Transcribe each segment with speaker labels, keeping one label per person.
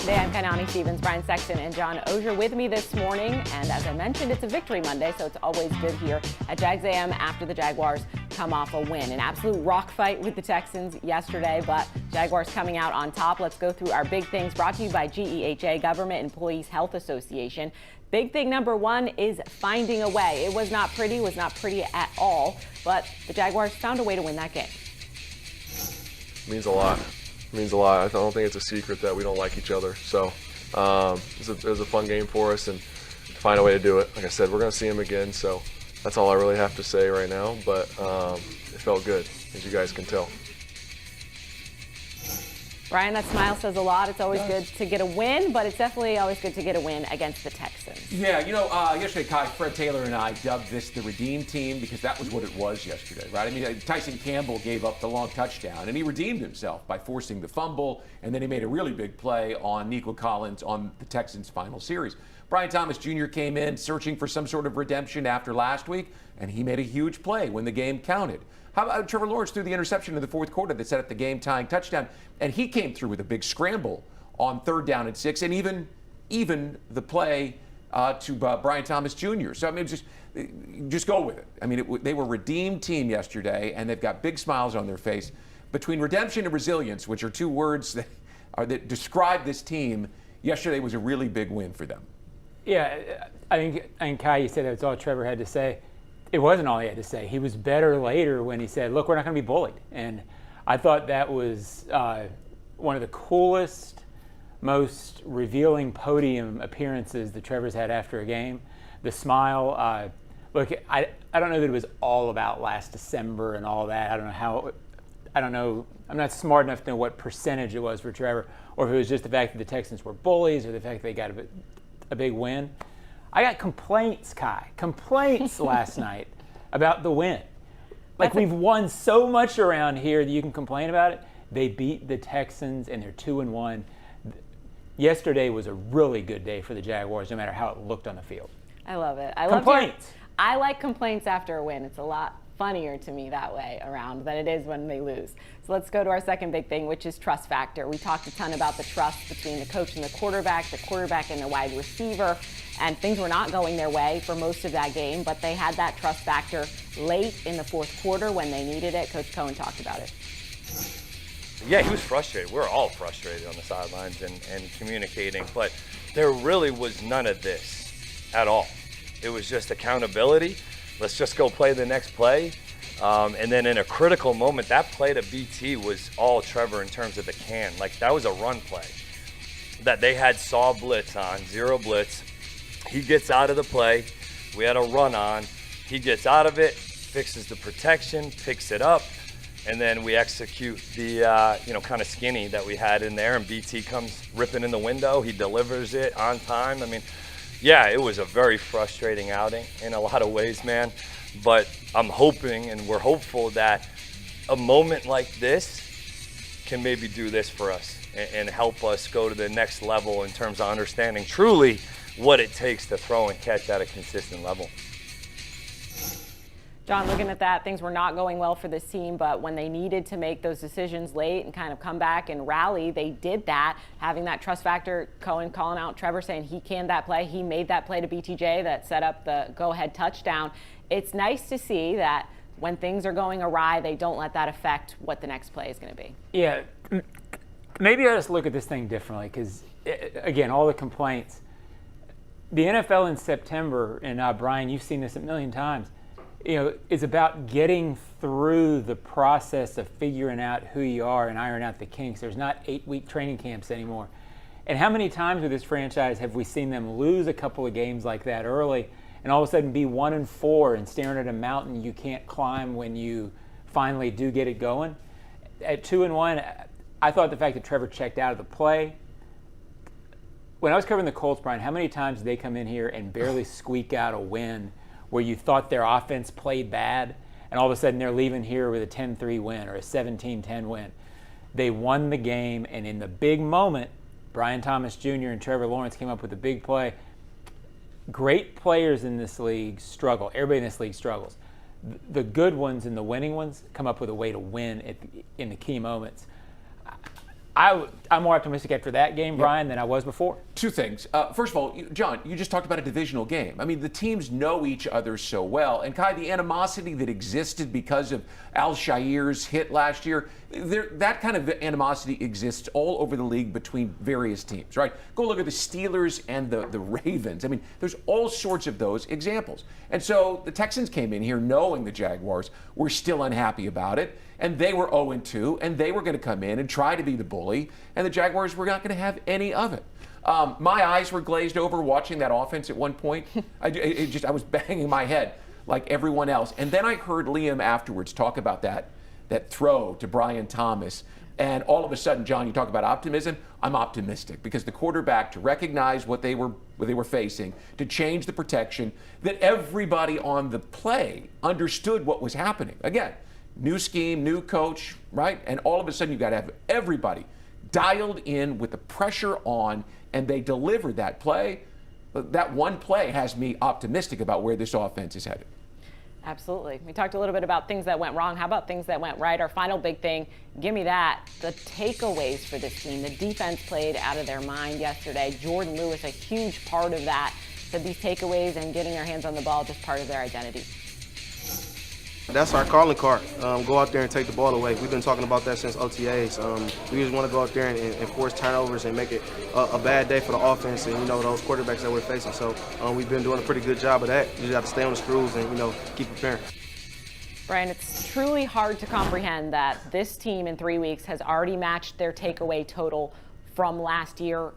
Speaker 1: Today I'm Kainani Stevens, Brian Sexton, and John Oesher with me this morning. And as I mentioned, it's a Victory Monday, so it's always good here at Jags A.M. after the Jaguars come off a win. An absolute rock fight with the Texans yesterday, but Jaguars coming out on top. Let's go through our big things brought to you by GEHA, Government Employees Health Association. Big thing number one is finding a way. It was not pretty at all, but the Jaguars found a way to win that game.
Speaker 2: Means a lot. Means a lot. I don't think it's a secret that we don't like each other. So it was a fun game for us, and to find a way to do it. Like I said, we're going to see him again, so that's all I really have to say right now. But it felt good, as you guys can tell.
Speaker 1: Brian, that smile says a lot. It's always good to get a win, but it's definitely always good to get a win against the Texans.
Speaker 3: Yeah, yesterday, Kai, Fred Taylor and I dubbed this the Redeem Team because that was what it was yesterday, right? I mean, Tyson Campbell gave up the long touchdown, and he redeemed himself by forcing the fumble, and then he made a really big play on Nico Collins on the Texans' final series. Brian Thomas Jr. came in searching for some sort of redemption after last week, and he made a huge play when the game counted. How about Trevor Lawrence threw the interception in the fourth quarter that set up the game-tying touchdown, and he came through with a big scramble on 3rd down and 6, and even the play to Brian Thomas Jr. So I mean, just go with it. I mean, they were a redeemed team yesterday, and they've got big smiles on their face. Between redemption and resilience, which are two words that describe this team, yesterday was a really big win for them.
Speaker 4: Yeah, I think Kai, you said that's all Trevor had to say. It wasn't all he had to say. He was better later when he said, look, we're not going to be bullied. And I thought that was one of the coolest, most revealing podium appearances that Trevor's had after a game. The smile. Look, I don't know that it was all about last December and all that. I don't know. I'm not smart enough to know what percentage it was for Trevor, or if it was just the fact that the Texans were bullies or the fact that they got a big win. I got complaints, Kai. Complaints last night about the win. Like, we've won so much around here that you can complain about it. They beat the Texans, and they're 2-1. Yesterday was a really good day for the Jaguars, no matter how it looked on the field.
Speaker 1: I love it.
Speaker 4: Complaints.
Speaker 1: I like complaints after a win. It's a lot funnier to me that way around than it is when they lose. So let's go to our second big thing, which is trust factor. We talked a ton about the trust between the coach and the quarterback and the wide receiver, and things were not going their way for most of that game, but they had that trust factor late in the fourth quarter when they needed it. Coach Cohen talked about it.
Speaker 5: Yeah, he was frustrated. We're all frustrated on the sidelines and communicating, but there really was none of this at all. It was just accountability. Let's just go play the next play. And then in a critical moment, that play to BT was all Trevor in terms of the can. Like, that was a run play that they had saw blitz on, 0 blitz. He gets out of the play. We had a run on. He gets out of it, fixes the protection, picks it up, and then we execute the, kind of skinny that we had in there, and BT comes ripping in the window. He delivers it on time. I mean, yeah, it was a very frustrating outing in a lot of ways, man. But I'm hoping, and we're hopeful, that a moment like this can maybe do this for us and help us go to the next level in terms of understanding truly what it takes to throw and catch at a consistent level.
Speaker 1: John, looking at that, things were not going well for this team, but when they needed to make those decisions late and kind of come back and rally, they did that, having that trust factor. Cohen calling out Trevor, saying he canned that play. He made that play to BTJ that set up the go-ahead touchdown. It's nice to see that when things are going awry, they don't let that affect what the next play is going to be.
Speaker 4: Yeah, maybe I just look at this thing differently because, again, all the complaints. The NFL in September, and Brian, you've seen this a million times, is about getting through the process of figuring out who you are and iron out the kinks. There's not 8-week training camps anymore. And how many times with this franchise have we seen them lose a couple of games like that early and all of a sudden be 1-4 and staring at a mountain you can't climb when you finally do get it going? At 2-1, I thought the fact that Trevor checked out of the play. When I was covering the Colts, Brian, how many times did they come in here and barely squeak out a win where you thought their offense played bad, and all of a sudden they're leaving here with a 10-3 win or a 17-10 win? They won the game, and in the big moment, Brian Thomas Jr. and Trevor Lawrence came up with a big play. Great players in this league struggle. Everybody in this league struggles. The good ones and the winning ones come up with a way to win in the key moments. I'm more optimistic after that game, Brian, than I was before.
Speaker 3: Two things. First of all, John, you just talked about a divisional game. I mean, the teams know each other so well. And Kai, the animosity that existed because of Al-Shair's hit last year, that kind of animosity exists all over the league between various teams, right? Go look at the Steelers and the Ravens. I mean, there's all sorts of those examples. And so the Texans came in here knowing the Jaguars were still unhappy about it. And they were 0-2, and they were going to come in and try to be the bully, and the Jaguars were not going to have any of it. My eyes were glazed over watching that offense at one point. I was banging my head like everyone else. And then I heard Liam afterwards talk about that throw to Brian Thomas. And all of a sudden, John, you talk about optimism. I'm optimistic because the quarterback, to recognize what they were facing, to change the protection, that everybody on the play understood what was happening. Again, new scheme, new coach, right? And all of a sudden, you've got to have everybody dialed in with the pressure on, and they delivered that play. That one play has me optimistic about where this offense is headed.
Speaker 1: Absolutely. We talked a little bit about things that went wrong. How about things that went right? Our final big thing, give me that, the takeaways for this team. The defense played out of their mind yesterday. Jordan Lewis, a huge part of that. Said these takeaways and getting their hands on the ball, just part of their identity.
Speaker 6: That's our calling card. Go out there and take the ball away. We've been talking about that since OTAs. We just want to go out there and force turnovers and make it a bad day for the offense and, those quarterbacks that we're facing. So we've been doing a pretty good job of that. You just got to stay on the screws and, keep preparing.
Speaker 1: Brian, it's truly hard to comprehend that this team in 3 weeks has already matched their takeaway total from last year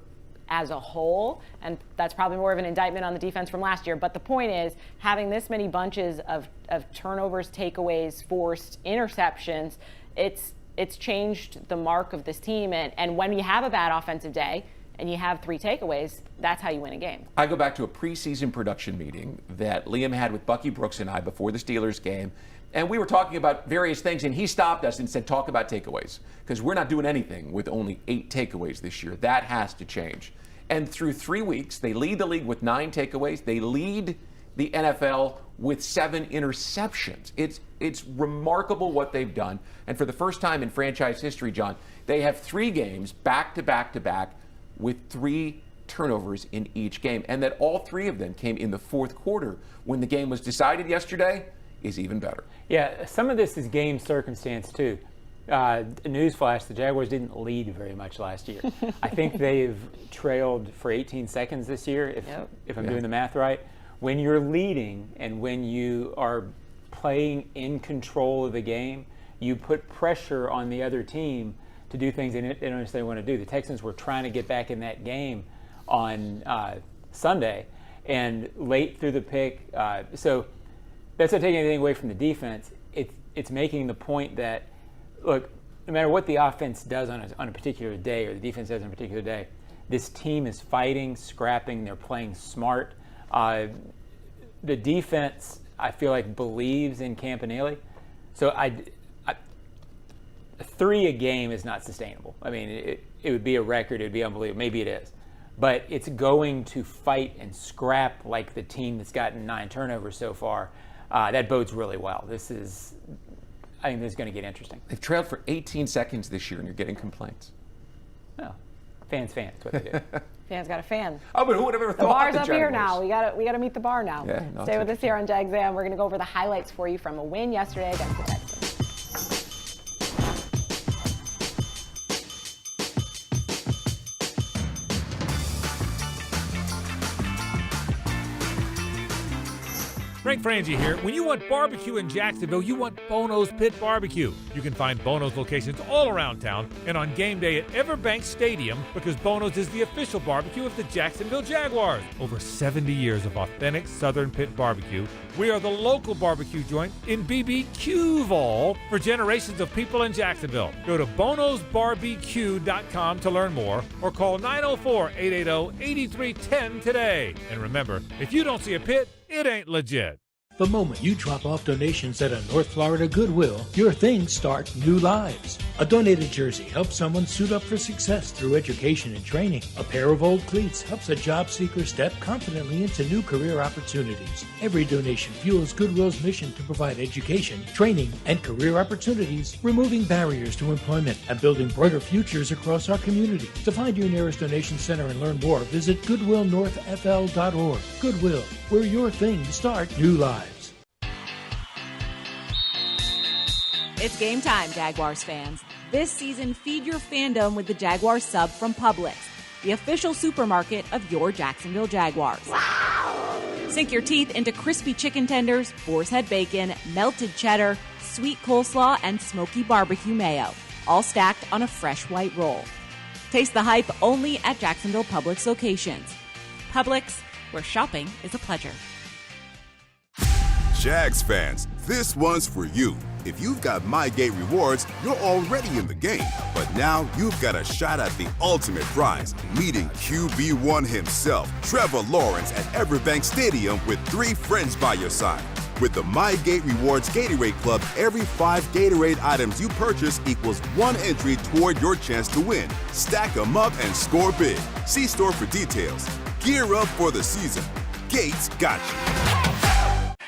Speaker 1: as a whole, and that's probably more of an indictment on the defense from last year. But the point is, having this many bunches of turnovers, takeaways, forced interceptions, it's changed the mark of this team. And when you have a bad offensive day and you have 3 takeaways, that's how you win a game.
Speaker 3: I go back to a preseason production meeting that Liam had with Bucky Brooks and I before the Steelers game. And we were talking about various things, and he stopped us and said, talk about takeaways, because we're not doing anything with only 8 takeaways this year. That has to change. And through 3 weeks, they lead the league with 9 takeaways. They lead the NFL with 7 interceptions. It's remarkable what they've done. And for the first time in franchise history, John, they have 3 games back to back to back with 3 turnovers in each game. And that all 3 of them came in the fourth quarter when the game was decided yesterday is even better.
Speaker 4: Yeah, some of this is game circumstance, too. Newsflash, the Jaguars didn't lead very much last year. I think they've trailed for 18 seconds this year, if I'm doing the math right. When you're leading and when you are playing in control of the game, you put pressure on the other team to do things they don't necessarily want to do. The Texans were trying to get back in that game on Sunday, and late through the pick. So that's not taking anything away from the defense. It's making the point that, look, no matter what the offense does on a particular day or the defense does on a particular day, this team is fighting, scrapping, they're playing smart. The defense, I feel like, believes in Campanile. So 3 a game is not sustainable. I mean, it would be a record. It would be unbelievable. Maybe it is. But it's going to fight and scrap like the team that's gotten 9 turnovers so far. That bodes really well. I think this is going to get interesting.
Speaker 3: They've trailed for 18 seconds this year, and you're getting complaints.
Speaker 4: No, fans. That's what they do.
Speaker 1: Fans got a fan.
Speaker 3: Oh, but who would have ever thought
Speaker 1: the bar's
Speaker 3: the
Speaker 1: up
Speaker 3: Jaguars?
Speaker 1: here now. We got to meet the bar now.
Speaker 3: Yeah, no,
Speaker 1: Stay with us here on Jags A.M. We're going to go over the highlights for you from a win yesterday against the Texans.
Speaker 7: Frank Frangie here. When you want barbecue in Jacksonville, you want Bono's Pit Barbecue. You can find Bono's locations all around town and on game day at Everbank Stadium, because Bono's is the official barbecue of the Jacksonville Jaguars. Over 70 years of authentic Southern Pit barbecue. We are the local barbecue joint in BBQval for generations of people in Jacksonville. Go to bonosbarbecue.com to learn more or call 904-880-8310 today. And remember, if you don't see a pit, it ain't legit.
Speaker 8: The moment you drop off donations at a North Florida Goodwill, your things start new lives. A donated jersey helps someone suit up for success through education and training. A pair of old cleats helps a job seeker step confidently into new career opportunities. Every donation fuels Goodwill's mission to provide education, training, and career opportunities, removing barriers to employment and building brighter futures across our community. To find your nearest donation center and learn more, visit goodwillnorthfl.org. Goodwill, where your things start new lives.
Speaker 9: It's game time, Jaguars fans. This season, feed your fandom with the Jaguars sub from Publix, the official supermarket of your Jacksonville Jaguars. Wow! Sink your teeth into crispy chicken tenders, boar's head bacon, melted cheddar, sweet coleslaw, and smoky barbecue mayo, all stacked on a fresh white roll. Taste the hype only at Jacksonville Publix locations. Publix, where shopping is a pleasure.
Speaker 10: Jags fans, this one's for you. If you've got MyGate rewards, you're already in the game. But now you've got a shot at the ultimate prize, meeting QB1 himself, Trevor Lawrence, at Everbank Stadium with 3 friends by your side. With the MyGate Rewards Gatorade Club, every 5 Gatorade items you purchase equals 1 entry toward your chance to win. Stack them up and score big. See store for details. Gear up for the season. Gates got you.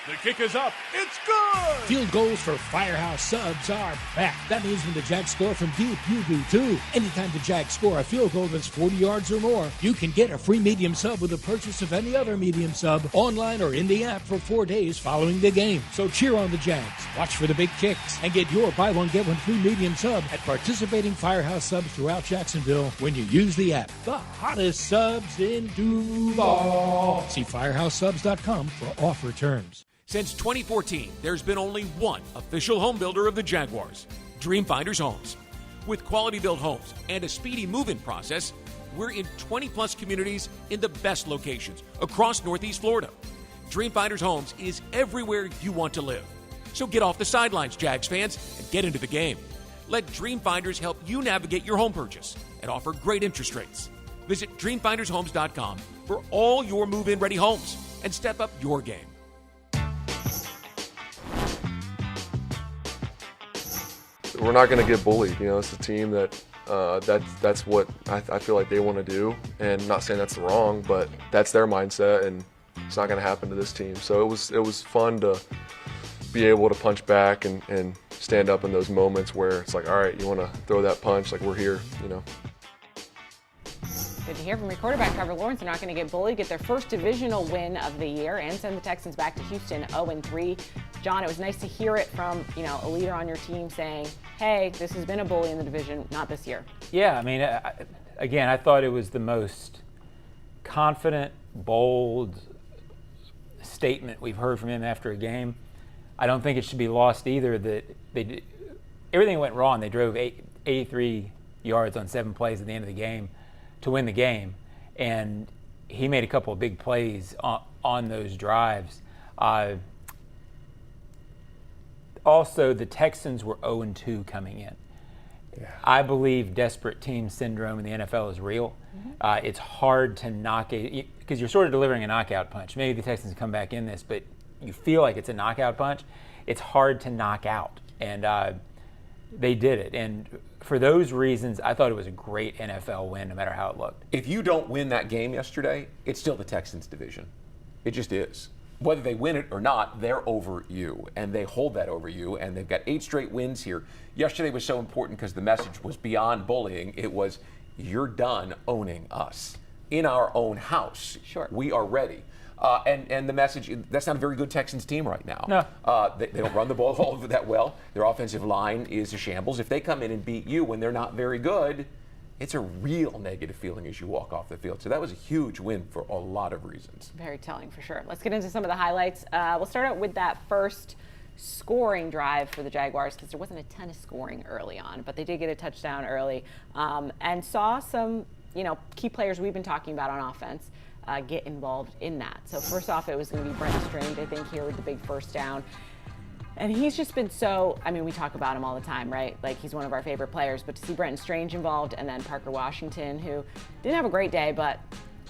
Speaker 7: The kick is up. It's good!
Speaker 8: Field goals for Firehouse Subs are back. That means when the Jags score from deep, you do too. Anytime the Jags score a field goal that's 40 yards or more, you can get a free medium sub with the purchase of any other medium sub, online or in the app, for 4 days following the game. So cheer on the Jags, watch for the big kicks, and get your buy one, get one free medium sub at participating Firehouse Subs throughout Jacksonville when you use the app. The hottest subs in Duval. See firehousesubs.com for offer terms.
Speaker 3: Since 2014, there's been only one official home builder of the Jaguars, Dreamfinders Homes. With quality-built homes and a speedy move-in process, we're in 20-plus communities in the best locations across Northeast Florida. Dreamfinders Homes is everywhere you want to live. So get off the sidelines, Jags fans, and get into the game. Let Dreamfinders help you navigate your home purchase and offer great interest rates. Visit dreamfindershomes.com for all your move-in ready homes and step up your game.
Speaker 2: We're not going to get bullied. You know, it's a team that that's what I feel like they want to do. And not saying that's wrong, but that's their mindset, and it's not going to happen to this team. So it was fun to be able to punch back and stand up in those moments where it's like, all right, you want to throw that punch, like we're here, you know.
Speaker 1: Good to hear from your quarterback, Trevor Lawrence. They're not going to get bullied, get their first divisional win of the year, and send the Texans back to Houston 0-3. John, it was nice to hear it from, a leader on your team saying, hey, this has been a bully in the division, not this year.
Speaker 4: Yeah, I mean, again, I thought it was the most confident, bold statement we've heard from him after a game. I don't think it should be lost either that everything went wrong. They drove 83 yards on 7 plays at the end of the game to win the game, and he made a couple of big plays on those drives. Also, the Texans were 0-2 coming in. Yeah. I believe desperate team syndrome in the NFL is real. Mm-hmm. It's hard to knock it because you're sort of delivering a knockout punch. Maybe the Texans come back in this, but you feel like it's a knockout punch. It's hard to knock out, and they did it. And for those reasons, I thought it was a great NFL win, no matter how it looked.
Speaker 3: If you don't win that game yesterday, it's still the Texans' division. It just is. Whether they win it or not, they're over you, and they hold that over you, and they've got 8 straight wins here. Yesterday was so important because the message was beyond bullying. It was, you're done owning us in our own house.
Speaker 1: Sure.
Speaker 3: We are ready. And the message, that's not a very good Texans team right now.
Speaker 4: No.
Speaker 3: They don't run the ball all over that well. Their offensive line is a shambles. If they come in and beat you when they're not very good, it's a real negative feeling as you walk off the field. So that was a huge win for a lot of reasons.
Speaker 1: Very telling for sure. Let's get into some of the highlights. We'll start out with that first scoring drive for the Jaguars because there wasn't a ton of scoring early on, but they did get a touchdown early and saw some, key players we've been talking about on offense get involved in that. So first off, it was going to be Brent Strange, I think, here with the big first down. And he's just been we talk about him all the time, right? Like, he's one of our favorite players, but to see Brenton Strange involved and then Parker Washington, who didn't have a great day, but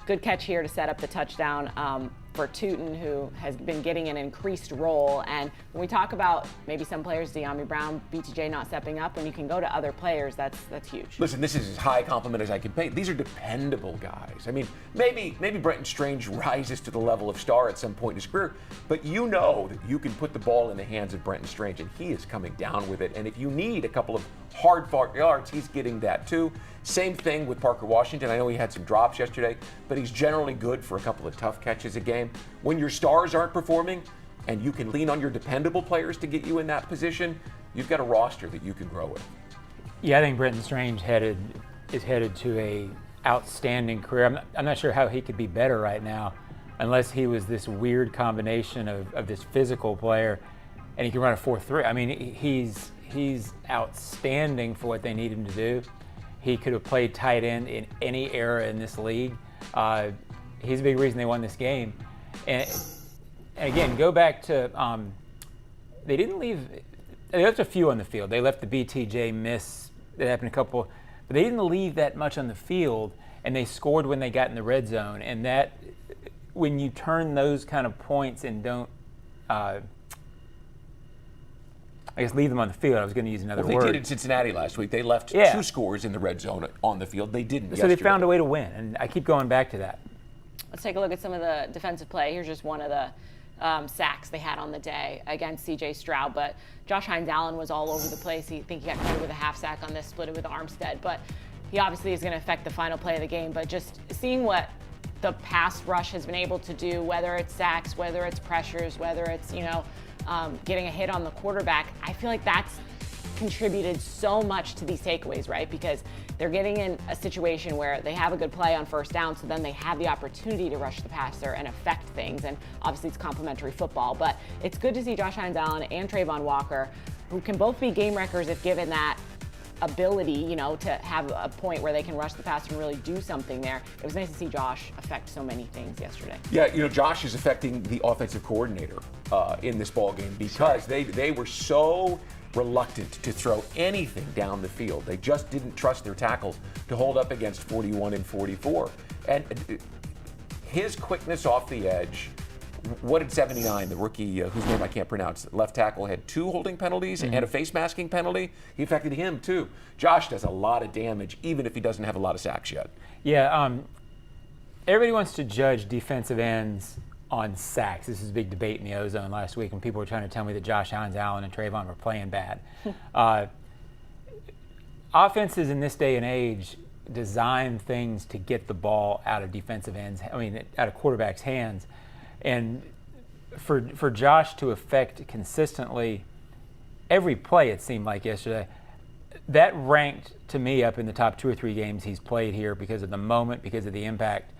Speaker 1: good catch here to set up the touchdown for Tootin, who has been getting an increased role. And when we talk about maybe some players, De'Ami Brown, BTJ not stepping up, when you can go to other players, that's huge.
Speaker 3: Listen, this is as high a compliment as I can pay. These are dependable guys. I mean, maybe Brenton Strange rises to the level of star at some point in his career, but you know that you can put the ball in the hands of Brenton Strange, and he is coming down with it. And if you need a couple of hard-fought yards, he's getting that too. Same thing with Parker Washington. I know he had some drops yesterday, but he's generally good for a couple of tough catches a game. When your stars aren't performing and you can lean on your dependable players to get you in that position, you've got a roster that you can grow with.
Speaker 4: Yeah, I think Brenton Strange is headed to a outstanding career. I'm not sure how he could be better right now unless he was this weird combination of this physical player and he can run a 4.3. I mean, he's outstanding for what they need him to do. He could have played tight end in any era in this league. He's a big reason they won this game. And again, go back to they left a few on the field. They left the BTJ miss that happened a couple, but they didn't leave that much on the field, and they scored when they got in the red zone. And that, when you turn those kind of points and don't, I guess, leave them on the field. I was going to use another word.
Speaker 3: They did in Cincinnati last week. They left 2 scores in the red zone on the field. They didn't
Speaker 4: yesterday. They found a way to win, and I keep going back to that.
Speaker 1: Let's take a look at some of the defensive play. Here's just one of the sacks they had on the day against C.J. Stroud. But Josh Hines-Allen was all over the place. I think he got credit with a half sack on this, split it with Armstead. But he obviously is going to affect the final play of the game. But just seeing what the pass rush has been able to do, whether it's sacks, whether it's pressures, whether it's, getting a hit on the quarterback, I feel like that's contributed so much to these takeaways, right? Because they're getting in a situation where they have a good play on first down, so then they have the opportunity to rush the passer and affect things. And obviously it's complementary football, but it's good to see Josh Hines-Allen and Trayvon Walker, who can both be game wreckers if given that ability, to have a point where they can rush the passer and really do something there. It was nice to see Josh affect so many things yesterday.
Speaker 3: Yeah, Josh is affecting the offensive coordinator in this ball game because they were so reluctant to throw anything down the field. They just didn't trust their tackles to hold up against 41 and 44. And his quickness off the edge. What did 79, the rookie whose name I can't pronounce, left tackle, had 2 holding penalties and a face masking penalty? He affected him too. Josh does a lot of damage even if he doesn't have a lot of sacks yet.
Speaker 4: Yeah, everybody wants to judge defensive ends on sacks. This is a big debate in the Ozone last week when people were trying to tell me that Josh Hines-Allen and Trayvon were playing bad. Offenses in this day and age design things to get the ball out of defensive ends, out of quarterbacks' hands. And for Josh to affect consistently every play, it seemed like yesterday, that ranked to me up in the top 2 or 3 games he's played here because of the moment, because of the impact.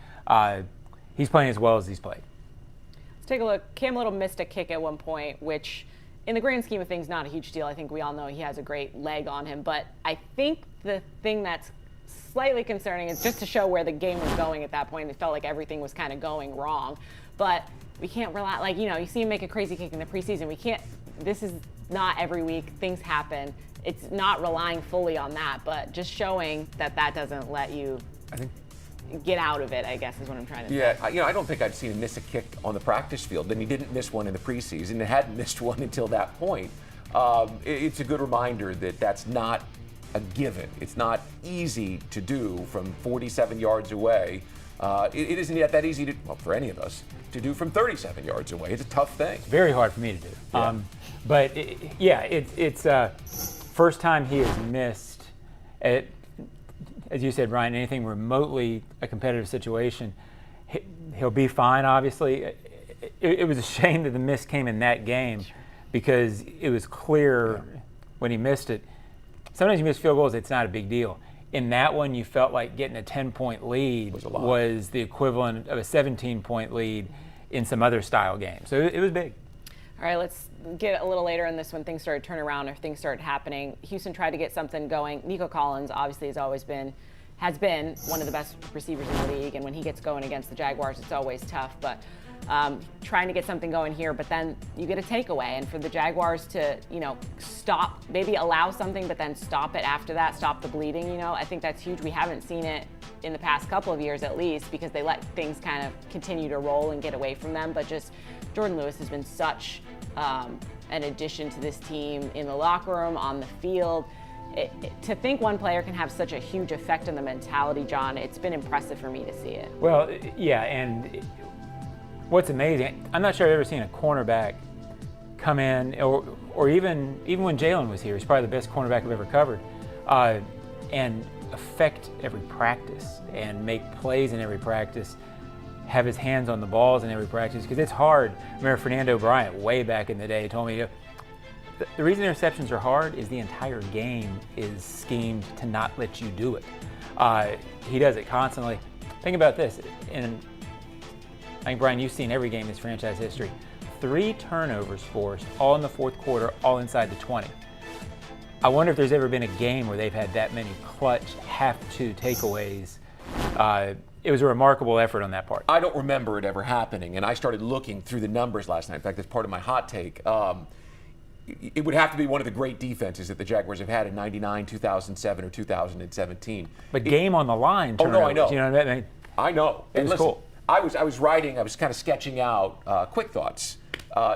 Speaker 4: He's playing as well as he's played.
Speaker 1: Let's take a look. Cam Little missed a kick at one point, which in the grand scheme of things, not a huge deal. I think we all know he has a great leg on him. But I think the thing that's slightly concerning is just to show where the game was going at that point. It felt like everything was kind of going wrong. But we can't rely, you see him make a crazy kick in the preseason. This is not every week. Things happen. It's not relying fully on that, but just showing that doesn't let you get out of it, I guess is what I'm trying to say.
Speaker 3: Yeah, I don't think I've seen him miss a kick on the practice field, and he didn't miss one in the preseason and hadn't missed one until that point. It's a good reminder that that's not a given. It's not easy to do from 47 yards away. It isn't yet that easy for any of us to do from 37 yards away. It's a tough thing.
Speaker 4: It's very hard for me to do.
Speaker 3: Yeah.
Speaker 4: But it's first time he has missed, as you said, Ryan, anything remotely a competitive situation. He'll be fine, obviously. It was a shame that the miss came in that game because it was clear when he missed it. Sometimes you miss field goals, it's not a big deal. In that one, you felt like getting a 10-point lead was the equivalent of a 17-point lead in some other style game. So it was big.
Speaker 1: All right, let's get a little later in this when things started turning around or things started happening. Houston tried to get something going. Nico Collins obviously has been one of the best receivers in the league, and when he gets going against the Jaguars, it's always tough. But trying to get something going here, but then you get a takeaway. And for the Jaguars to, stop, maybe allow something, but then stop it after that, stop the bleeding, I think that's huge. We haven't seen it in the past couple of years at least, because they let things kind of continue to roll and get away from them. But just Jordan Lewis has been such an addition to this team in the locker room, on the field. To think one player can have such a huge effect on the mentality, John, it's been impressive for me to see it.
Speaker 4: Well, yeah, and what's amazing, I'm not sure I've ever seen a cornerback come in, or even when Jalen was here, he's probably the best cornerback I've ever covered, and affect every practice and make plays in every practice, have his hands on the balls in every practice, because it's hard. I remember Fernando Bryant way back in the day told me, the reason interceptions are hard is the entire game is schemed to not let you do it. He does it constantly. Think about this, and I think, Brian, you've seen every game in this franchise history. 3 turnovers forced, all in the fourth quarter, all inside the 20. I wonder if there's ever been a game where they've had that many clutch have-to takeaways. It was a remarkable effort on that part.
Speaker 3: I don't remember it ever happening, and I started looking through the numbers last night. In fact, that's part of my hot take. It would have to be one of the great defenses that the Jaguars have had in '99, 2007, or 2017.
Speaker 4: But game on the line turnovers.
Speaker 3: Oh, no, I know.
Speaker 4: You know what I mean?
Speaker 3: I know.
Speaker 4: It was cool.
Speaker 3: I was kind of sketching out quick thoughts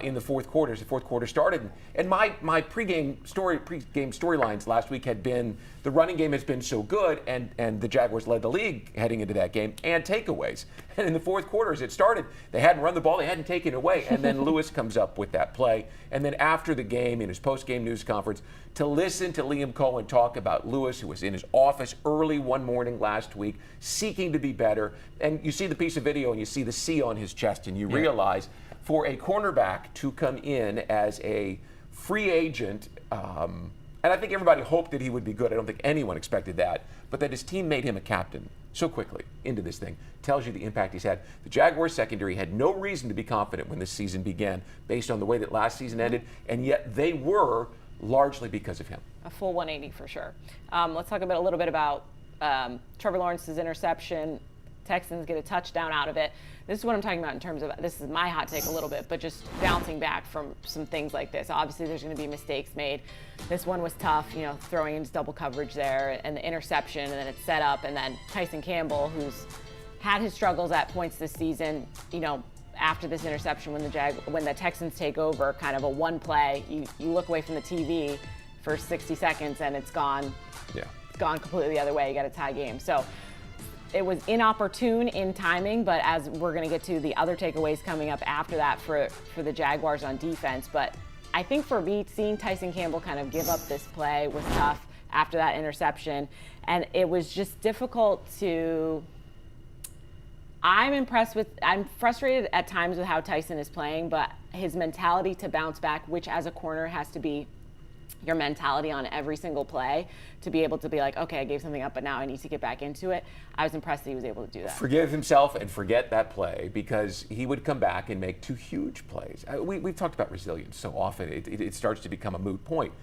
Speaker 3: in the fourth quarter as the fourth quarter started. And my pregame storylines last week had been the running game has been so good, and the Jaguars led the league heading into that game, and takeaways. And in the fourth quarter, as it started, they hadn't run the ball, they hadn't taken it away, and then Lewis comes up with that play. And then after the game, in his post-game news conference, to listen to Liam Cohen talk about Lewis, who was in his office early one morning last week, seeking to be better, and you see the piece of video and you see the C on his chest, and you realize for a cornerback to come in as a free agent, and I think everybody hoped that he would be good. I don't think anyone expected that. But that his team made him a captain so quickly into this thing tells you the impact he's had. The Jaguars secondary had no reason to be confident when this season began based on the way that last season ended, and yet they were largely because of him.
Speaker 1: A full 180 for sure. Let's talk a little bit about Trevor Lawrence's interception. Texans get a touchdown out of it. This is what I'm talking about in terms of, this is my hot take a little bit, but just bouncing back from some things like this. Obviously, there's going to be mistakes made. This one was tough, throwing into double coverage there, and the interception, and then it's set up, and then Tyson Campbell, who's had his struggles at points this season, after this interception, when the Texans take over, kind of a one play, you look away from the TV for 60 seconds, and it's gone. Yeah. It's gone completely the other way. You got a tie game. So it was inopportune in timing, but as we're going to get to the other takeaways coming up after that for the Jaguars on defense. But I think for me, seeing Tyson Campbell kind of give up this play was tough after that interception. And it was just difficult to... I'm frustrated at times with how Tyson is playing, but his mentality to bounce back, which as a corner has to be your mentality on every single play, to be able to be like, okay, I gave something up, but now I need to get back into it. I was impressed that he was able to do that.
Speaker 3: Forgive himself and forget that play, because he would come back and make 2 huge plays. We've talked about resilience so often, it starts to become a moot point.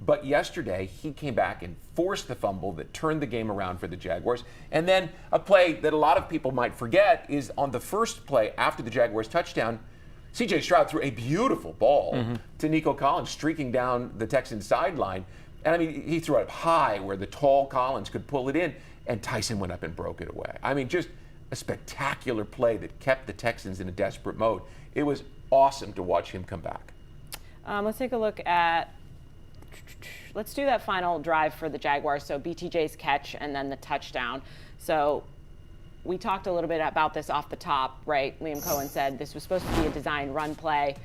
Speaker 3: But yesterday, he came back and forced the fumble that turned the game around for the Jaguars. And then a play that a lot of people might forget is on the first play after the Jaguars touchdown, C.J. Stroud threw a beautiful ball to Nico Collins streaking down the Texans sideline. And I mean, he threw it up high where the tall Collins could pull it in, and Tyson went up and broke it away. I mean, just a spectacular play that kept the Texans in a desperate mode. It was awesome to watch him come back.
Speaker 1: Let's take a look at, let's do that final drive for the Jaguars. So BTJ's catch and then the touchdown. So we talked a little bit about this off the top, right? Liam Cohen said this was supposed to be a design run play.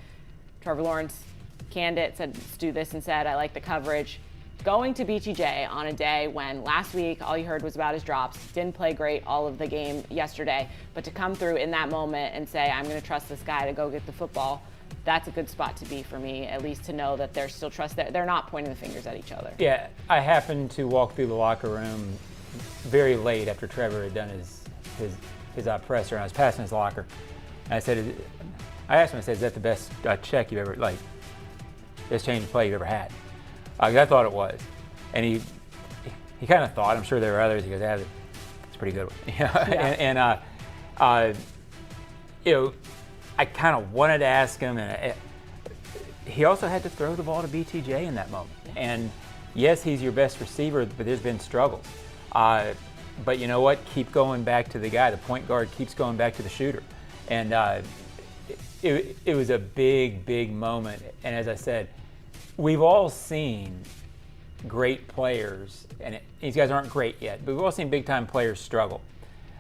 Speaker 1: Trevor Lawrence canned it, said, let's do this instead. I like the coverage. Going to BTJ on a day when last week all you heard was about his drops, didn't play great all of the game yesterday, but to come through in that moment and say, I'm going to trust this guy to go get the football, that's a good spot to be for me, at least to know that there's still trust there. They're not pointing the fingers at each other.
Speaker 4: Yeah, I happened to walk through the locker room very late after Trevor had done his presser, and I was passing his locker. And I asked him, I said, is that the best check you've ever, best change of play you've ever had? I thought it was. And he kind of thought, I'm sure there were others, he goes, yeah, it's a pretty good one.
Speaker 1: Yeah.
Speaker 4: I I kind of wanted to ask him, and he also had to throw the ball to BTJ in that moment. And yes, he's your best receiver, but there's been struggles. But you know what? Keep going back to the guy. The point guard keeps going back to the shooter. And it was a big, big moment. And as I said, we've all seen great players, and these guys aren't great yet, but we've all seen big-time players struggle.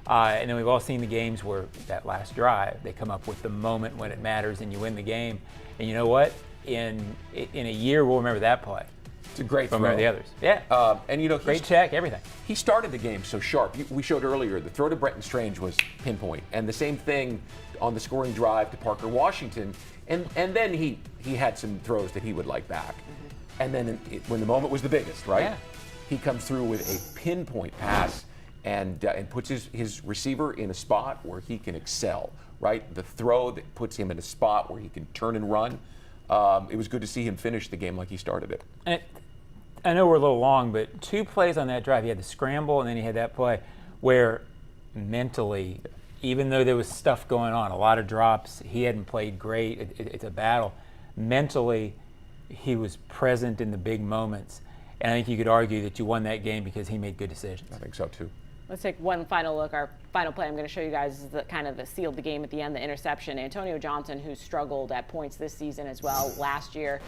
Speaker 4: And then we've all seen the games where that last drive, they come up with the moment when it matters and you win the game. And you know what? In a year, we'll remember that play.
Speaker 3: It's a great throw.
Speaker 4: Remember the others. Yeah.
Speaker 3: And, you know,
Speaker 4: great check, everything.
Speaker 3: He started the game so sharp. We showed earlier the throw to Brenton Strange was pinpoint. And the same thing on the scoring drive to Parker Washington. And then he had some throws that he would like back. And then when the moment was the biggest, right?
Speaker 4: Yeah.
Speaker 3: He comes through with a pinpoint pass and puts his receiver in a spot where he can excel, right? The throw that puts him in a spot where he can turn and run. It was good to see him finish the game like he started it.
Speaker 4: And I know we're a little long, but 2 plays on that drive. He had the scramble, and then he had that play where mentally, even though there was stuff going on, a lot of drops, he hadn't played great. It's a battle. Mentally, he was present in the big moments. And I think you could argue that you won that game because he made good decisions.
Speaker 3: I think so, too.
Speaker 1: Let's take one final look. Our final play I'm going to show you guys is the kind of the sealed the game at the end, the interception. Antonio Johnson, who struggled at points this season as well last year.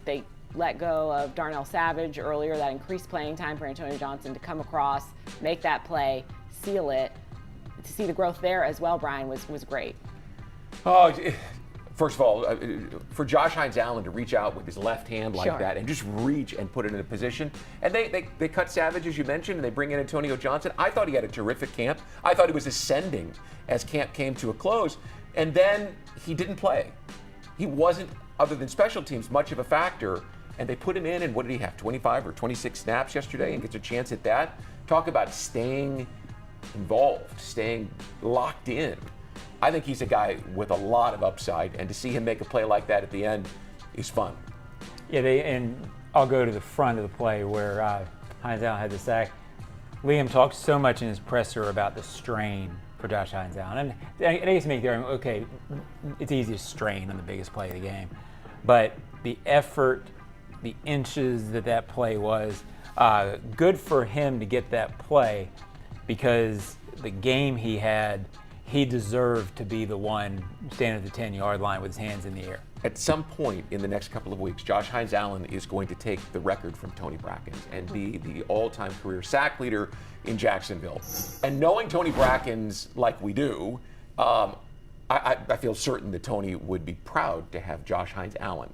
Speaker 1: They let go of Darnell Savage earlier. That increased playing time for Antonio Johnson to come across, make that play, seal it. To see the growth there as well, Brian, was great.
Speaker 3: Oh, first of all, for Josh Hines-Allen to reach out with his left hand like that and just reach and put it in a position. And they cut Savage, as you mentioned, and they bring in Antonio Johnson. I thought he had a terrific camp. I thought he was ascending as camp came to a close. And then he didn't play. He wasn't, other than special teams, much of a factor. And they put him in, and what did he have, 25 or 26 snaps yesterday and gets a chance at that? Talk about staying involved, staying locked in. I think he's a guy with a lot of upside, and to see him make a play like that at the end is fun.
Speaker 4: Yeah, and I'll go to the front of the play where Hines-Allen had the sack. Liam talked so much in his presser about the strain for Josh Hines-Allen. And I guess make the argument, okay, it's easy to strain on the biggest play of the game. But the effort, the inches that play was, good for him to get that play because the game he had, he deserved to be the one standing at the 10-yard line with his hands in the air.
Speaker 3: At some point in the next couple of weeks, Josh Hines-Allen is going to take the record from Tony Brackens and be the all-time career sack leader in Jacksonville. And knowing Tony Brackens like we do, I feel certain that Tony would be proud to have Josh Hines-Allen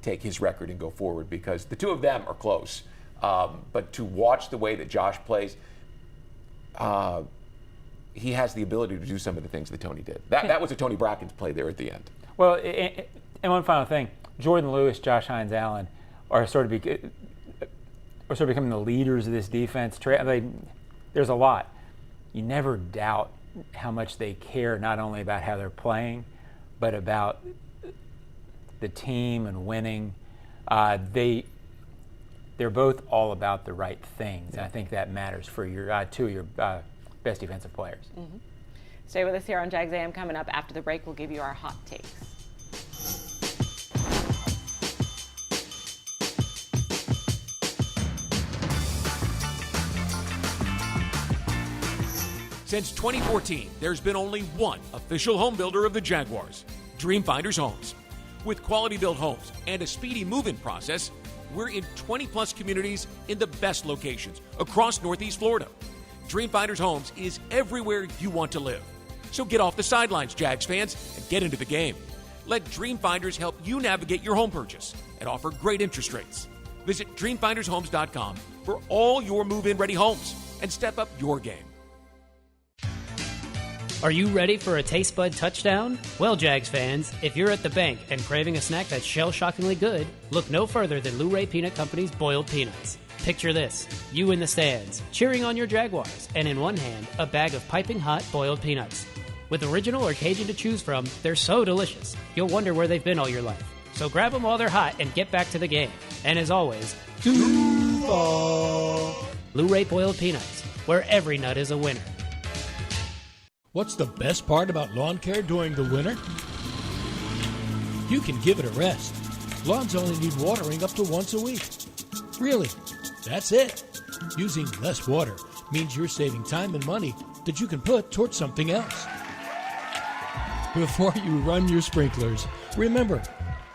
Speaker 3: take his record and go forward because the two of them are close. But to watch the way that Josh plays, he has the ability to do some of the things that Tony did. That was a Tony Brackens play there at the end.
Speaker 4: Well, and one final thing, Jordan Lewis, Josh Hines-Allen are sort of becoming the leaders of this defense. There's a lot. You never doubt how much they care not only about how they're playing, but about the team and winning. They're both all about the right things, and I think that matters for your two of your best defensive players.
Speaker 1: Mm-hmm. Stay with us here on Jags A.M. Coming up after the break, we'll give you our hot takes.
Speaker 7: Since 2014, there's been only one official home builder of the Jaguars, Dreamfinders Homes. With quality-built homes and a speedy move-in process, we're in 20-plus communities in the best locations across Northeast Florida. Dreamfinders Homes is everywhere you want to live. So get off the sidelines, Jags fans, and get into the game. Let Dreamfinders help you navigate your home purchase and offer great interest rates. Visit DreamfindersHomes.com for all your move-in ready homes and step up your game.
Speaker 11: Are you ready for a taste bud touchdown? Well, Jags fans, if you're at the bank and craving a snack that's shell-shockingly good, look no further than Luray Peanut Company's boiled peanuts. Picture this, you in the stands, cheering on your Jaguars, and in one hand, a bag of piping hot boiled peanuts. With original or Cajun to choose from, they're so delicious, you'll wonder where they've been all your life. So grab them while they're hot and get back to the game. And as always, Luray boiled peanuts, where every nut is a winner.
Speaker 8: What's the best part about lawn care during the winter? You can give it a rest. Lawns only need watering up to once a week. Really, that's it. Using less water means you're saving time and money that you can put towards something else. Before you run your sprinklers, remember,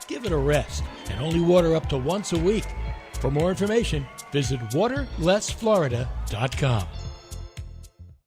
Speaker 8: give it a rest and only water up to once a week. For more information, visit waterlessflorida.com.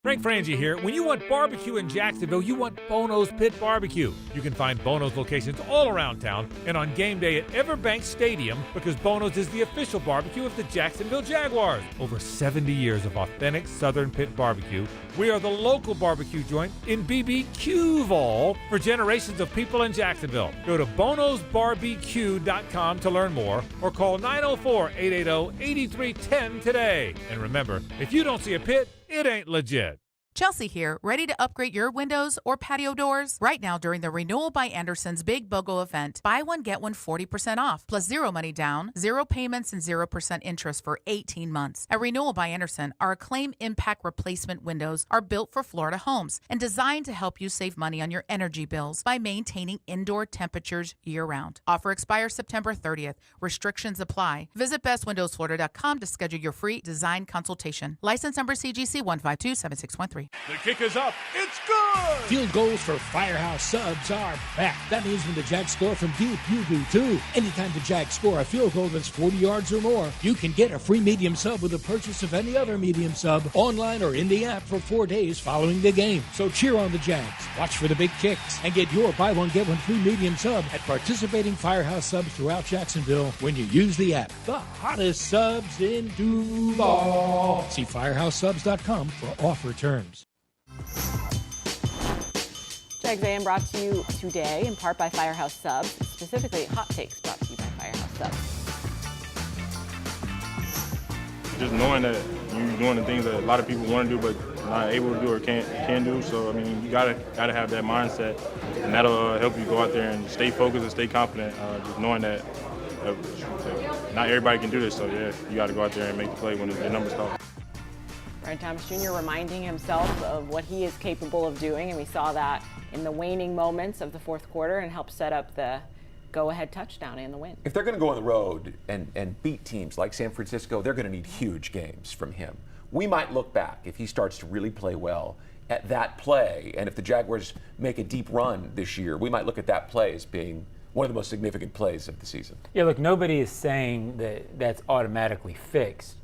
Speaker 7: Frank Frangie here. When you want barbecue in Jacksonville, you want Bono's Pit Barbecue. You can find Bono's locations all around town and on game day at Everbank Stadium because Bono's is the official barbecue of the Jacksonville Jaguars. Over 70 years of authentic Southern Pit Barbecue. We are the local barbecue joint in BBQval for generations of people in Jacksonville. Go to bonosbarbecue.com to learn more or call 904-880-8310 today. And remember, if you don't see a pit, it ain't legit.
Speaker 12: Chelsea here, ready to upgrade your windows or patio doors? Right now during the Renewal by Anderson's Big BOGO event, buy one, get one 40% off, plus zero money down, zero payments, and 0% interest for 18 months. At Renewal by Anderson, our Acclaim Impact Replacement windows are built for Florida homes and designed to help you save money on your energy bills by maintaining indoor temperatures year-round. Offer expires September 30th. Restrictions apply. Visit bestwindowsflorida.com to schedule your free design consultation. License number CGC 1527613.
Speaker 7: The kick is up. It's good!
Speaker 8: Field goals for Firehouse Subs are back. That means when the Jags score from deep, you do too. Anytime the Jags score a field goal that's 40 yards or more, you can get a free medium sub with the purchase of any other medium sub online or in the app for 4 days following the game. So cheer on the Jags, watch for the big kicks, and get your buy one, get one free medium sub at participating Firehouse Subs throughout Jacksonville when you use the app. The hottest subs in Duval. See firehousesubs.com for offer terms.
Speaker 1: Jags A.M. brought to you today in part by Firehouse Subs, specifically Hot Takes brought to you by Firehouse Subs.
Speaker 13: Just knowing that you're doing the things that a lot of people want to do but not able to do or can do. So, I mean, you gotta have that mindset, and that'll help you go out there and stay focused and stay confident, just knowing that not everybody can do this. So, yeah, you got to go out there and make the play when the numbers call.
Speaker 1: Brian Thomas Jr. reminding himself of what he is capable of doing, and we saw that in the waning moments of the fourth quarter and helped set up the go-ahead touchdown and the win.
Speaker 3: If they're going to go on the road and beat teams like San Francisco, they're going to need huge games from him. We might look back, if he starts to really play well, at that play, and if the Jaguars make a deep run this year, we might look at that play as being one of the most significant plays of the season.
Speaker 4: Yeah, look, nobody is saying that that's automatically fixed.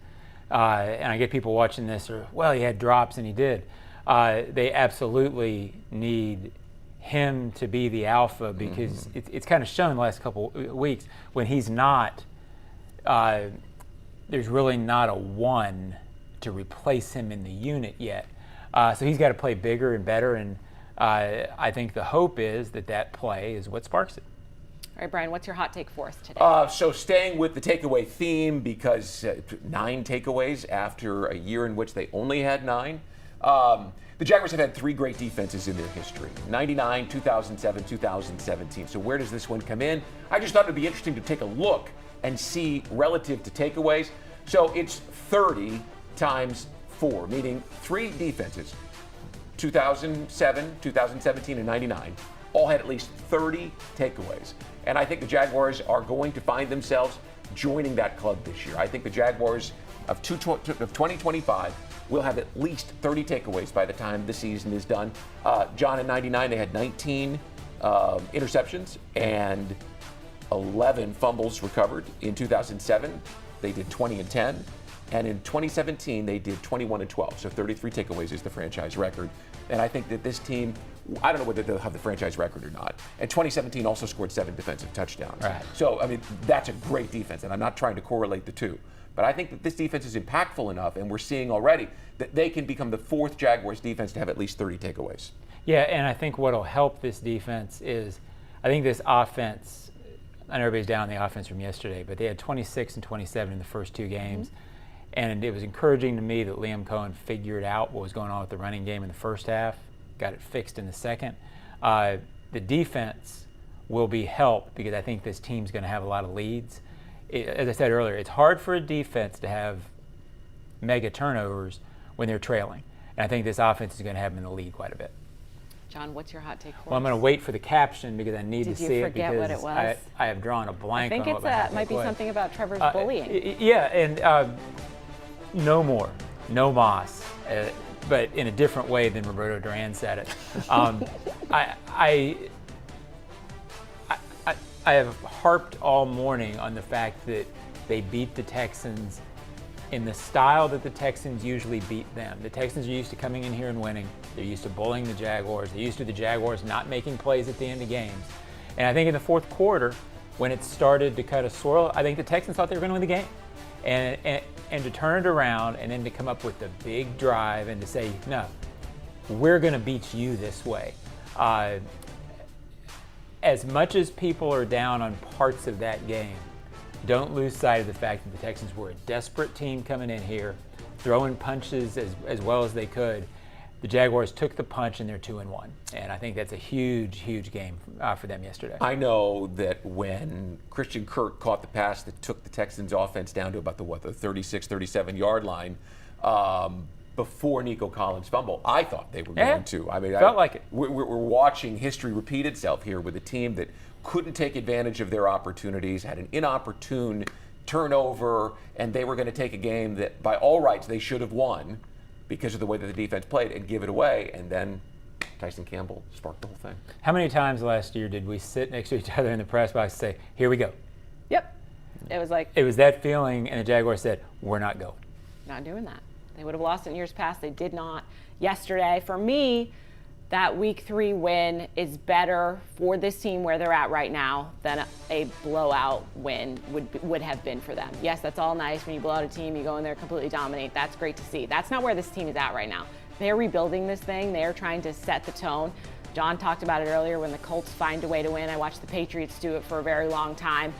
Speaker 4: And I get people watching this, or, well, he had drops and he did. They absolutely need him to be the alpha because it's kind of shown the last couple weeks when he's not, there's really not a one to replace him in the unit yet. So he's got to play bigger and better, and I think the hope is that play is what sparks it.
Speaker 1: All right, Brian, what's your hot take for us today?
Speaker 3: So staying with the takeaway theme, because 9 takeaways after a year in which they only had 9. The Jaguars have had 3 great defenses in their history, 99, 2007, 2017. So where does this one come in? I just thought it would be interesting to take a look and see relative to takeaways. So it's 30 times 4, meaning 3 defenses, 2007, 2017, and 99, all had at least 30 takeaways. And I think the Jaguars are going to find themselves joining that club this year. I think the Jaguars of 2025 will have at least 30 takeaways by the time the season is done. John, in 99, they had 19 interceptions and 11 fumbles recovered. In 2007, they did 20 and 10. And in 2017, they did 21 and 12. So 33 takeaways is the franchise record. And I think that this team, I don't know whether they'll have the franchise record or not. And 2017 also scored 7 defensive touchdowns.
Speaker 4: Right.
Speaker 3: So, I mean, that's a great defense. And I'm not trying to correlate the two. But I think that this defense is impactful enough, and we're seeing already that they can become the 4th Jaguars defense to have at least 30 takeaways.
Speaker 4: Yeah, and I think what will help this defense is, I think this offense, I know everybody's down on the offense from yesterday, but they had 26 and 27 in the first 2 games. And it was encouraging to me that Liam Cohen figured out what was going on with the running game in the first half, got it fixed in the second. The defense will be helped because I think this team's going to have a lot of leads. As I said earlier, it's hard for a defense to have mega turnovers when they're trailing. And I think this offense is going to have them in the lead quite a bit.
Speaker 1: John, what's your hot take for
Speaker 4: Well, I'm going to wait for the caption because I need to see it.
Speaker 1: Did you forget what it was?
Speaker 4: I have drawn a blank.
Speaker 1: I think it might be something about Trevor's bullying.
Speaker 4: Yeah, and no more, no Moss, but in a different way than Roberto Duran said it. I have harped all morning on the fact that they beat the Texans in the style that the Texans usually beat them. The Texans are used to coming in here and winning. They're used to bullying the Jaguars. They're used to the Jaguars not making plays at the end of games. And I think in the fourth quarter, when it started to kind of swirl, I think the Texans thought they were going to win the game. And to turn it around and then to come up with the big drive and to say, no, we're going to beat you this way. As much as people are down on parts of that game, don't lose sight of the fact that the Texans were a desperate team coming in here, throwing punches as well as they could. The Jaguars took the punch and they're 2-1. And I think that's a huge, huge game for them yesterday.
Speaker 3: I know that when Christian Kirk caught the pass that took the Texans offense down to about the 36, 37 yard line, before Nico Collins' fumble, I thought they were going to. I mean,
Speaker 4: felt like it.
Speaker 3: We're watching history repeat itself here with a team that couldn't take advantage of their opportunities, had an inopportune turnover, and they were going to take a game that by all rights they should have won because of the way that the defense played and give it away, and then Tyson Campbell sparked the whole thing.
Speaker 4: How many times last year did we sit next to each other in the press box and say, here we go?
Speaker 1: Yep. It was like...
Speaker 4: It was that feeling, and the Jaguars said, we're not going.
Speaker 1: Not doing that. They would have lost in years past. They did not yesterday. For me, that Week 3 win is better for this team where they're at right now than a blowout win would have been for them. Yes, that's all nice. When you blow out a team, you go in there, completely dominate. That's great to see. That's not where this team is at right now. They're rebuilding this thing. They're trying to set the tone. John talked about it earlier when the Colts find a way to win. I watched the Patriots do it for a very long time.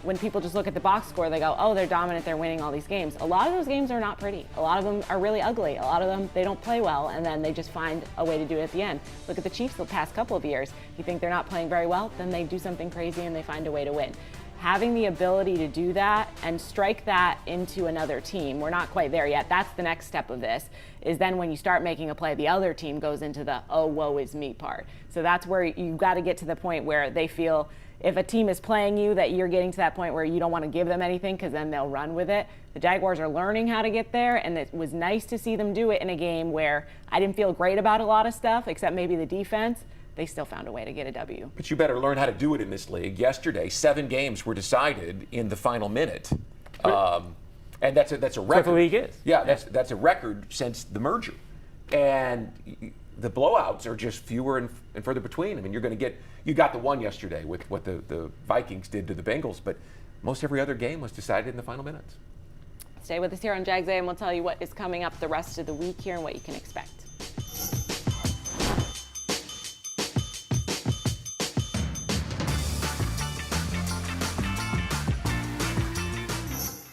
Speaker 1: When people just look at the box score, they go, oh, they're dominant, they're winning all these games. A lot of those games are not pretty. A lot of them are really ugly. A lot of them, they don't play well, and then they just find a way to do it at the end. Look at the Chiefs the past couple of years. You think they're not playing very well, then they do something crazy and they find a way to win. Having the ability to do that and strike that into another team, we're not quite there yet. That's the next step of this, is then when you start making a play, the other team goes into the, oh, woe is me part. So that's where you've got to get to the point where they feel, if a team is playing you, that you're getting to that point where you don't want to give them anything because then they'll run with it. The Jaguars are learning how to get there, and it was nice to see them do it in a game where I didn't feel great about a lot of stuff, except maybe the defense. They still found a way to get a W.
Speaker 3: But you better learn how to do it in this league. Yesterday, 7 games were decided in the final minute. And that's a record. That's
Speaker 4: what the league is.
Speaker 3: Yeah, that's a record since the merger. And the blowouts are just fewer and further between. I mean, you got the one yesterday with what the Vikings did to the Bengals, but most every other game was decided in the final minutes.
Speaker 1: Stay with us here on Jags A.M. We'll tell you what is coming up the rest of the week here and what you can expect.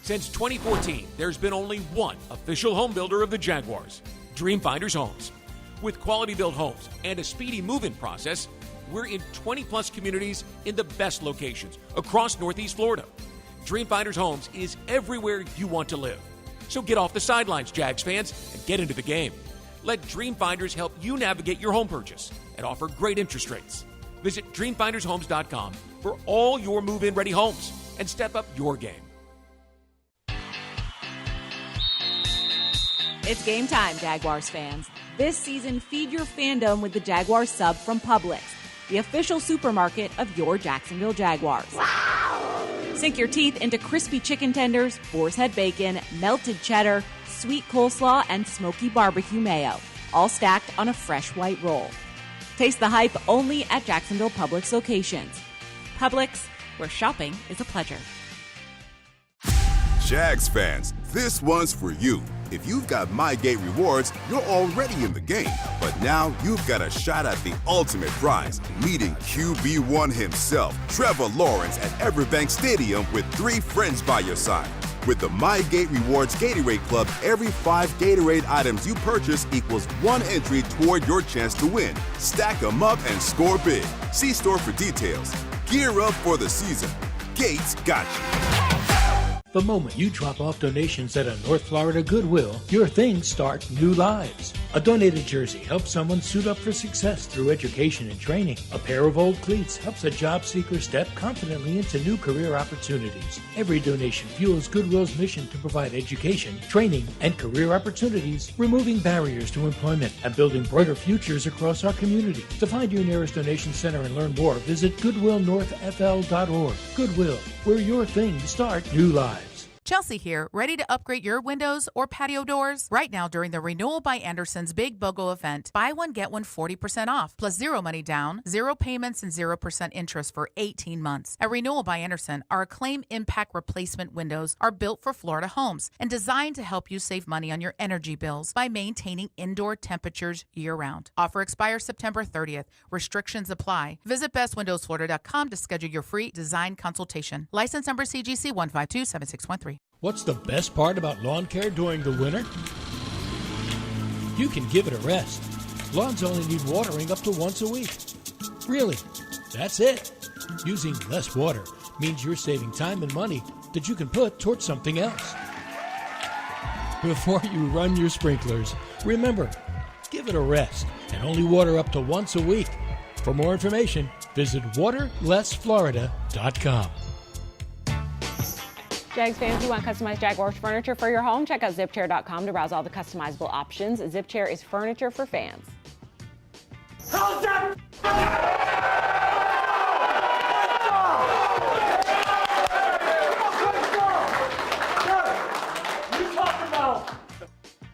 Speaker 7: Since 2014, there's been only one official home builder of the Jaguars, Dreamfinders Homes. With quality-built homes and a speedy move-in process, we're in 20-plus communities in the best locations across Northeast Florida. Dreamfinders Homes is everywhere you want to live. So get off the sidelines, Jags fans, and get into the game. Let Dreamfinders help you navigate your home purchase and offer great interest rates. Visit DreamfindersHomes.com for all your move-in ready homes and step up your game.
Speaker 9: It's game time, Jaguars fans. This season, feed your fandom with the Jaguars sub from Publix, the official supermarket of your Jacksonville Jaguars. Wow! Sink your teeth into crispy chicken tenders, boar's head bacon, melted cheddar, sweet coleslaw, and smoky barbecue mayo, all stacked on a fresh white roll. Taste the hype only at Jacksonville Publix locations. Publix, where shopping is a pleasure.
Speaker 10: Jags fans, this one's for you. If you've got MyGate rewards, you're already in the game. But now you've got a shot at the ultimate prize, meeting QB1 himself, Trevor Lawrence, at Everbank Stadium with 3 friends by your side. With the MyGate Rewards Gatorade Club, every 5 Gatorade items you purchase equals 1 entry toward your chance to win. Stack them up and score big. See store for details. Gear up for the season. Gates got you.
Speaker 8: The moment you drop off donations at a North Florida Goodwill, your things start new lives. A donated jersey helps someone suit up for success through education and training. A pair of old cleats helps a job seeker step confidently into new career opportunities. Every donation fuels Goodwill's mission to provide education, training, and career opportunities, removing barriers to employment and building brighter futures across our community. To find your nearest donation center and learn more, visit GoodwillNorthFL.org. Goodwill, where your things start new lives.
Speaker 12: Chelsea here, ready to upgrade your windows or patio doors? Right now during the Renewal by Anderson's Big BOGO event, buy one, get one 40% off, plus zero money down, zero payments, and 0% interest for 18 months. At Renewal by Anderson, our Acclaim Impact Replacement windows are built for Florida homes and designed to help you save money on your energy bills by maintaining indoor temperatures year-round. Offer expires September 30th. Restrictions apply. Visit bestwindowsflorida.com to schedule your free design consultation. License number CGC 1527613.
Speaker 8: What's the best part about lawn care during the winter? You can give it a rest. Lawns only need watering up to once a week. Really, that's it. Using less water means you're saving time and money that you can put towards something else. Before you run your sprinklers, remember, give it a rest and only water up to once a week. For more information, visit waterlessflorida.com.
Speaker 1: Jags fans, you want customized Jaguars furniture for your home? Check out zipchair.com to browse all the customizable options. ZipChair is furniture for fans.
Speaker 14: How's that? We talked about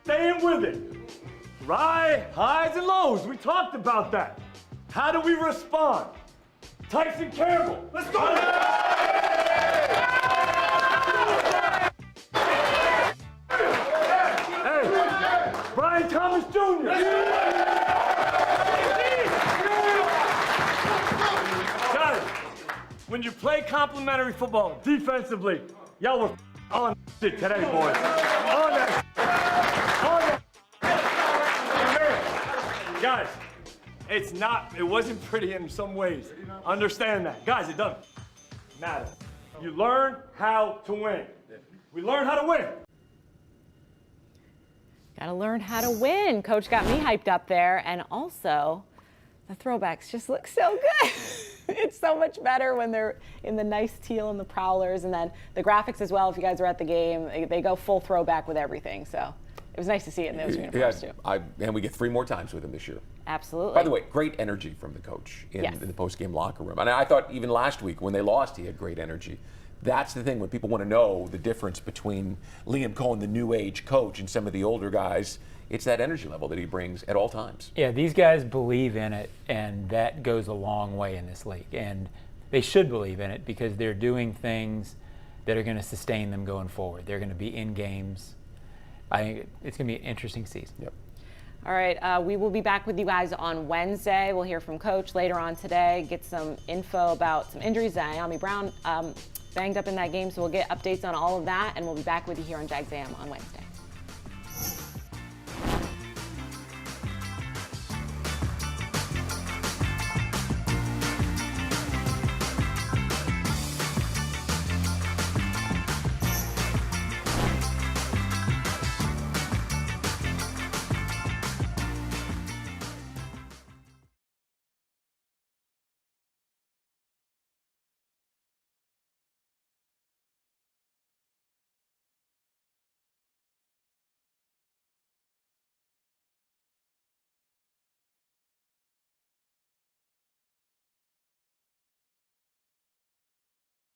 Speaker 14: staying with it, right? Highs and lows. We talked about that. How do we respond? Tyson Campbell, let's go! Brian Thomas Jr. Guys, when you play complimentary football defensively, y'all were on it today, boys. On that. Guys, it wasn't pretty in some ways. Understand that. Guys, it doesn't matter. You learn how to win. We learn how to win.
Speaker 1: Got to learn how to win. Coach got me hyped up there. And also, the throwbacks just look so good. It's so much better when they're in the nice teal and the prowlers. And then the graphics as well, if you guys are at the game, they go full throwback with everything. So it was nice to see it in those uniforms, too.
Speaker 3: And we get 3 more times with him this year.
Speaker 1: Absolutely.
Speaker 3: By the way, great energy from the coach in the post-game locker room. And I thought even last week when they lost, he had great energy. That's the thing, when people want to know the difference between Liam Cohen, the new age coach, and some of the older guys, it's that energy level that he brings at all times.
Speaker 4: Yeah, these guys believe in it, and that goes a long way in this league. And they should believe in it because they're doing things that are going to sustain them going forward. They're going to be in games. I think it's going to be an interesting season.
Speaker 3: Yep.
Speaker 1: All right, we will be back with you guys on Wednesday. We'll hear from Coach later on today, get some info about some injuries. Naomi Brown banged up in that game, so we'll get updates on all of that, and we'll be back with you here on Jags A.M. on Wednesday.